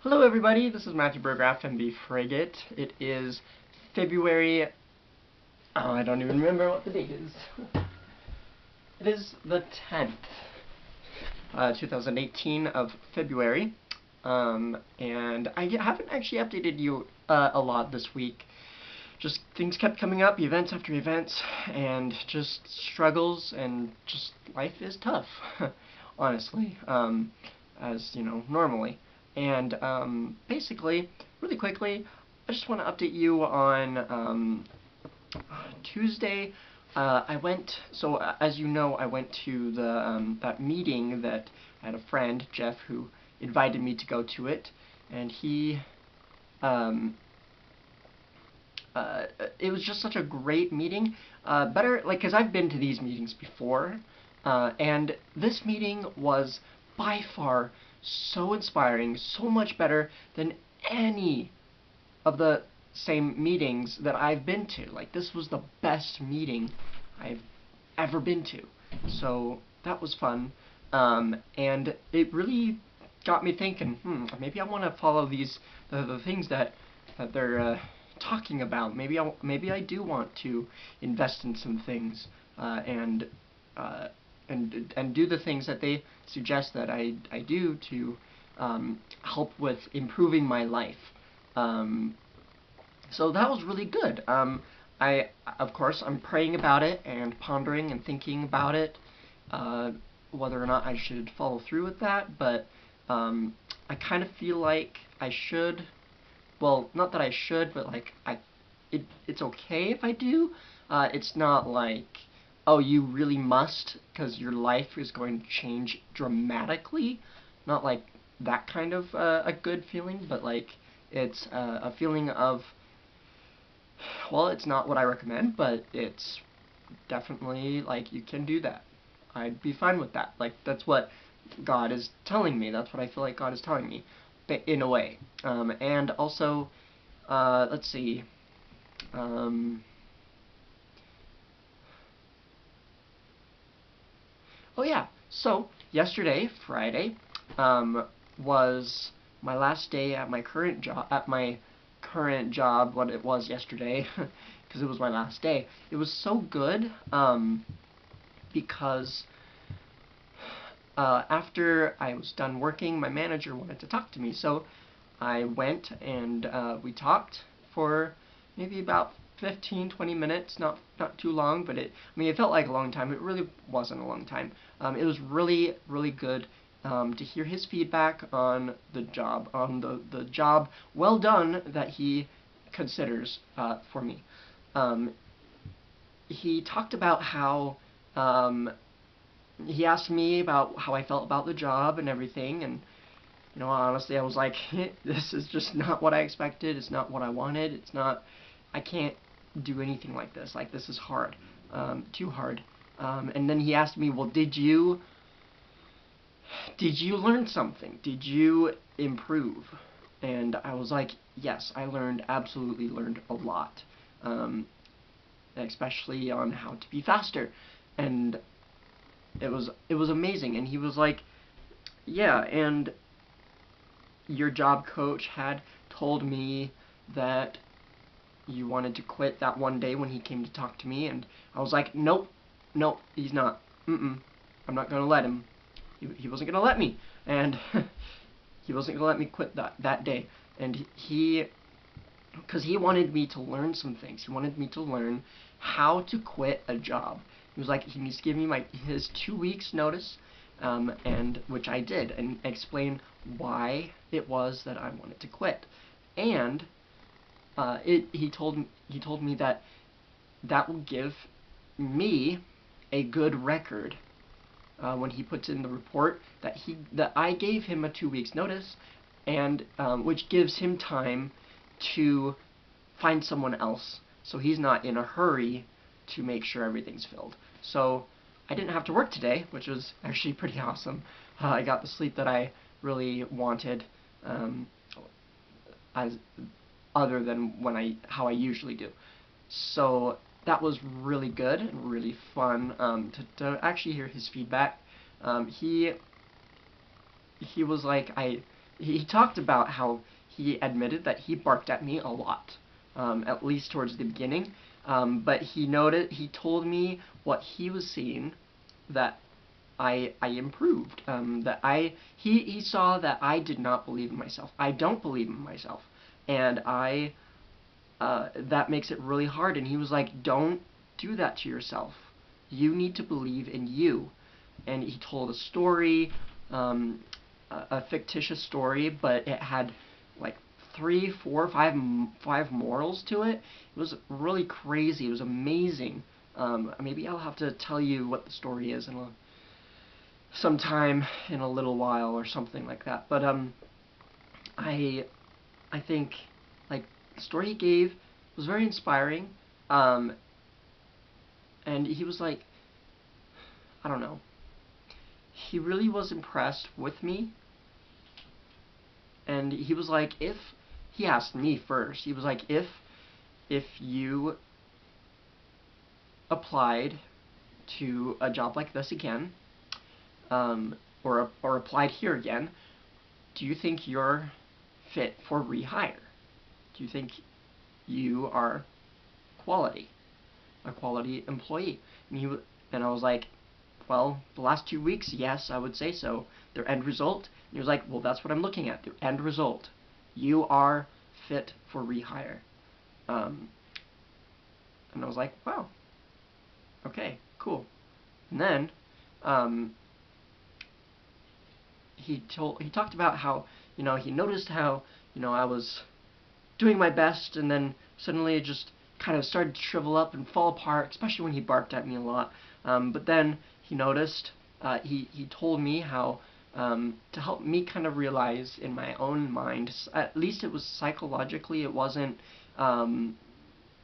Hello everybody, this is Matthew Burgraft and the Frigate. It is February... I don't even remember what the date is. It is the 10th, 2018 of February. And I haven't actually updated you a lot this week. Just things kept coming up, events after events, and just struggles, and just life is tough, honestly, as you know, normally. And basically, really quickly, I just want to update you on Tuesday. As you know, I went to the that meeting that I had a friend, Jeff, who invited me to go to it, and it was just such a great meeting. Because I've been to these meetings before, and this meeting was by far so inspiring, so much better than any of the same meetings that I've been to. Like, this was the best meeting I've ever been to. So that was fun, and it really got me thinking. Maybe I want to follow the things that they're talking about. Maybe I do want to invest in some things, and do the things that they suggest that I do to help with improving my life. So that was really good. Of course, I'm praying about it and pondering and thinking about it, whether or not I should follow through with that, but I kind of feel like I should. Well, not that I should, but like it's okay if I do. It's not like, oh, you really must, because your life is going to change dramatically. Not like that kind of a good feeling, but like it's a feeling of, well, it's not what I recommend, but it's definitely like you can do that. I'd be fine with that. Like, that's what God is telling me. That's what I feel like God is telling me, in a way. And also, let's see. Oh yeah. So yesterday, Friday, was my last day at my current job. What it was yesterday, because it was my last day. It was so good, because after I was done working, my manager wanted to talk to me, so I went and we talked for maybe about 15-20 minutes, not too long, but it felt like a long time. It really wasn't a long time. It was really, really good to hear his feedback on the job well done that he considers for me. He talked about how he asked me about how I felt about the job and everything, and honestly, I was like, this is just not what I expected. It's not what I wanted. I can't do anything like this. Like, this is hard, too hard. And then he asked me, well, did you learn something? Did you improve? And I was like, yes, I absolutely learned a lot, especially on how to be faster. And it was amazing. And he was like, yeah, and your job coach had told me that you wanted to quit that one day when he came to talk to me, and I was like, nope, he's not. I'm not gonna let him. He wasn't gonna let me, and he wasn't gonna let me quit that day. And because he wanted me to learn some things. He wanted me to learn how to quit a job. He was like, he needs to give me his 2 weeks notice, and which I did, and explain why it was that I wanted to quit. And he told me that will give me a good record when he puts in the report that I gave him a 2 weeks notice, and which gives him time to find someone else, so he's not in a hurry to make sure everything's filled. So I didn't have to work today, which was actually pretty awesome. I got the sleep that I really wanted, as other than how I usually do. So that was really good and really fun, to actually hear his feedback. He was like, he talked about how he admitted that he barked at me a lot, at least towards the beginning. But he told me what he was seeing, that I improved. He saw that I did not believe in myself. I don't believe in myself, and that makes it really hard. And he was like, "Don't do that to yourself. You need to believe in you." And he told a story, a fictitious story, but it had like three, four, five morals to it. It was really crazy. It was amazing. Maybe I'll have to tell you what the story is sometime in a little while or something like that. But I think like the story he gave was very inspiring. And he was like, I don't know. He really was impressed with me. And he was like, he asked me first. He was like, if you applied to a job like this again, or applied here again, do you think you're fit for rehire? Do you think you are a quality employee? And I was like, well, the last 2 weeks, yes, I would say so. Their end result, and he was like, well, that's what I'm looking at, their end result. You are fit for rehire. And I was like, wow, okay, cool. And then he talked about how, he noticed how, I was doing my best, and then suddenly it just kind of started to shrivel up and fall apart, especially when he barked at me a lot. But then he noticed, he told me how, to help me kind of realize in my own mind, at least it was psychologically, it wasn't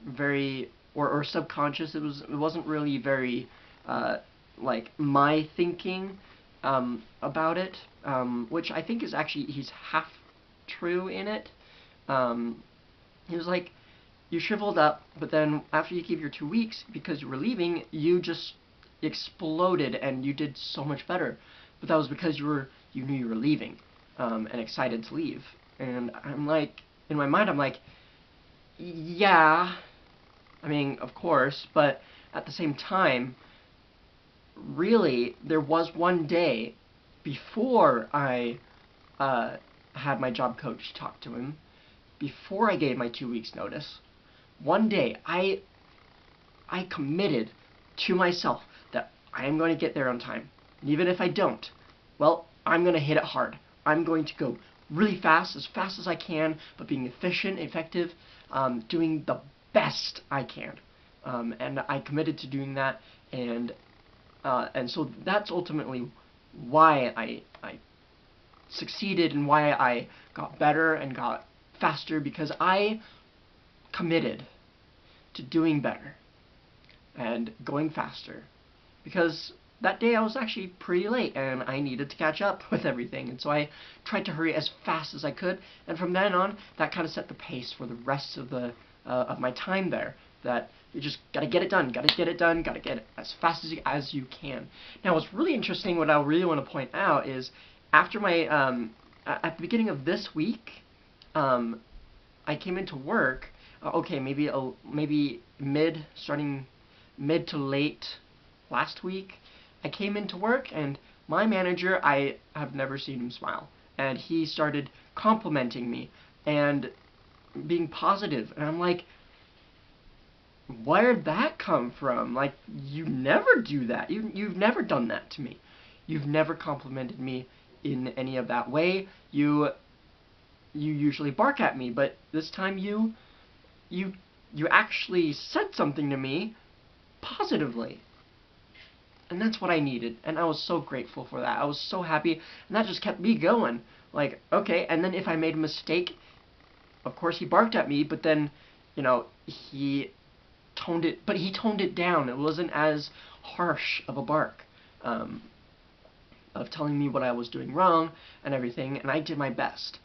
very, or subconscious, it wasn't really very like my thinking about it, which I think is actually, he's half true in it. He was like, you shriveled up, but then after you gave your 2 weeks, because you were leaving, you just exploded and you did so much better. But that was because you knew you were leaving, and excited to leave. And I'm like, in my mind, I'm like, yeah, I mean, of course, but at the same time, really, there was one day before I had my job coach talk to him, before I gave my 2 weeks notice, one day I committed to myself that I am going to get there on time. And even if I don't, well, I'm going to hit it hard. I'm going to go really fast as I can, but being efficient, effective, doing the best I can. And I committed to doing that, and so that's ultimately why I succeeded and why I got better and got faster, because I committed to doing better and going faster, because that day I was actually pretty late and I needed to catch up with everything, and so I tried to hurry as fast as I could, and from then on that kind of set the pace for the rest of the of my time there, that you just gotta get it done, gotta get it as fast as you can. Now what's really interesting, what I really want to point out, is after my at the beginning of this week, I came into work, okay, maybe starting mid to late last week, I came into work, and my manager, I have never seen him smile, and he started complimenting me and being positive, and I'm like, where'd that come from? Like, you never do that. You've never done that to me. You've never complimented me in any of that way. You usually bark at me, but this time you actually said something to me positively. And that's what I needed, and I was so grateful for that. I was so happy, and that just kept me going. Like, okay, and then if I made a mistake, of course he barked at me, but then, he toned it down. It wasn't as harsh of a bark, of telling me what I was doing wrong and everything, and I did my best.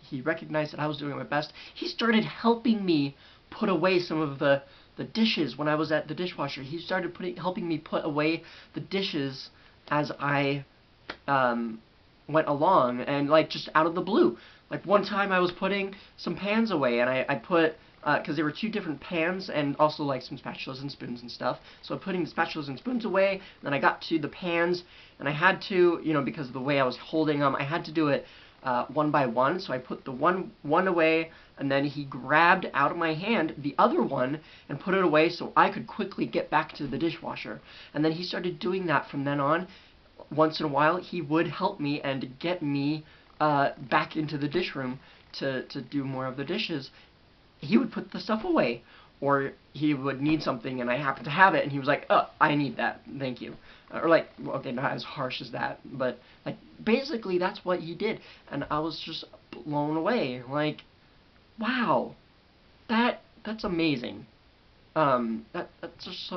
He recognized that I was doing my best. He started helping me put away some of the dishes when I was at the dishwasher. He started helping me put away the dishes as I went along, and like just out of the blue. Like one time I was putting some pans away, and I put, because there were two different pans and also like some spatulas and spoons and stuff. So I'm putting the spatulas and spoons away, and then I got to the pans, and I had to, you know, because of the way I was holding them, I had to do it one by one. So I put the one away, and then he grabbed out of my hand the other one and put it away so I could quickly get back to the dishwasher. And then he started doing that from then on. Once in a while, he would help me and get me back into the dish room to do more of the dishes. He would put the stuff away, or he would need something and I happened to have it, and he was like, oh, I need that, thank you. Or like, well, okay, not as harsh as that, but like basically that's what he did, and I was just blown away. Like, wow, that's amazing. That's just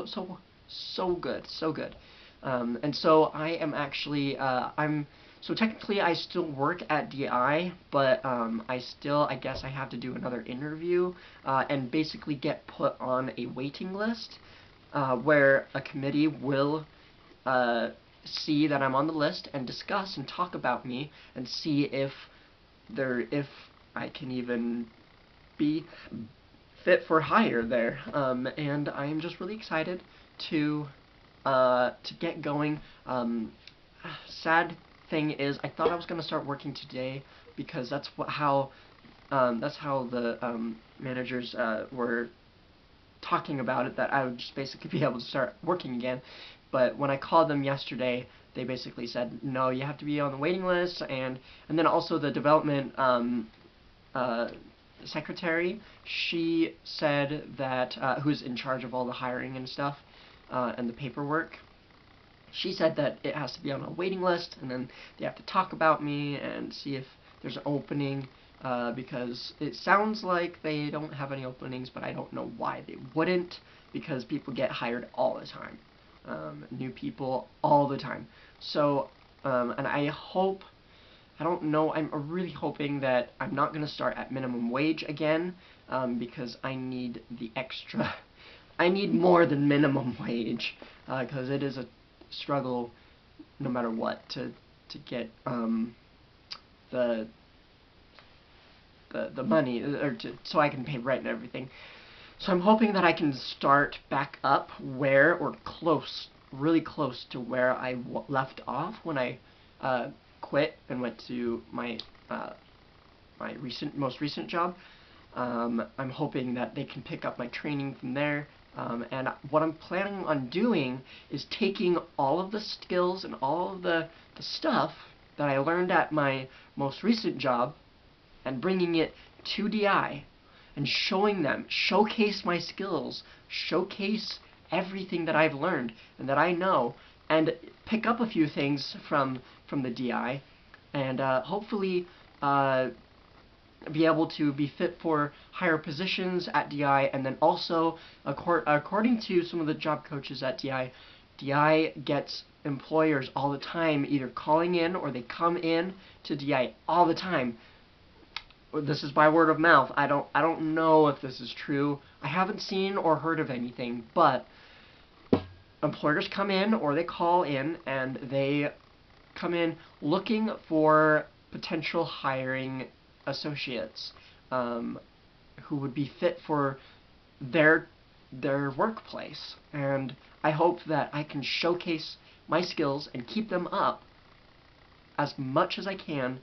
so good, so good. And so I am actually so technically I still work at DI, but I guess I have to do another interview and basically get put on a waiting list where a committee will see that I'm on the list and discuss and talk about me and see if I can even be fit for hire there. And I am just really excited to get going. Sad thing is, I thought I was gonna start working today because that's how the managers were talking about it, that I would just basically be able to start working again. But when I called them yesterday, they basically said, no, you have to be on the waiting list, and then also the development secretary, she said that, who's in charge of all the hiring and stuff, and the paperwork, she said that it has to be on a waiting list, and then they have to talk about me and see if there's an opening, because it sounds like they don't have any openings, but I don't know why they wouldn't, because people get hired all the time. New people all the time. So, and I don't know, I'm really hoping that I'm not going to start at minimum wage again, because I need the extra, I need more than minimum wage, because it is a struggle no matter what to get the money, or so I can pay rent and everything. So I'm hoping that I can start back up where, or close, really close to where I left off when I quit and went to my most recent job. I'm hoping that they can pick up my training from there. And what I'm planning on doing is taking all of the skills and all of the stuff that I learned at my most recent job and bringing it to DI and showing them, showcase my skills, showcase everything that I've learned and that I know, and pick up a few things from the DI, and hopefully be able to be fit for higher positions at DI, and then also, according to some of the job coaches at DI, DI gets employers all the time either calling in or they come in to DI all the time. This is by word of mouth. I don't know if this is true. I haven't seen or heard of anything, but employers come in or they call in and they come in looking for potential hiring associates who would be fit for their workplace, and I hope that I can showcase my skills and keep them up as much as I can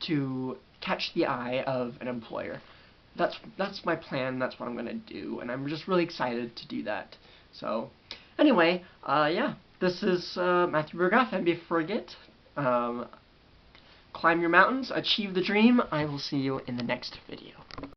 to catch the eye of an employer. That's my plan. That's what I'm gonna do, and I'm just really excited to do that. So anyway, yeah, this is Matthew Bergoff, and before I forget, climb your mountains, achieve the dream. I will see you in the next video.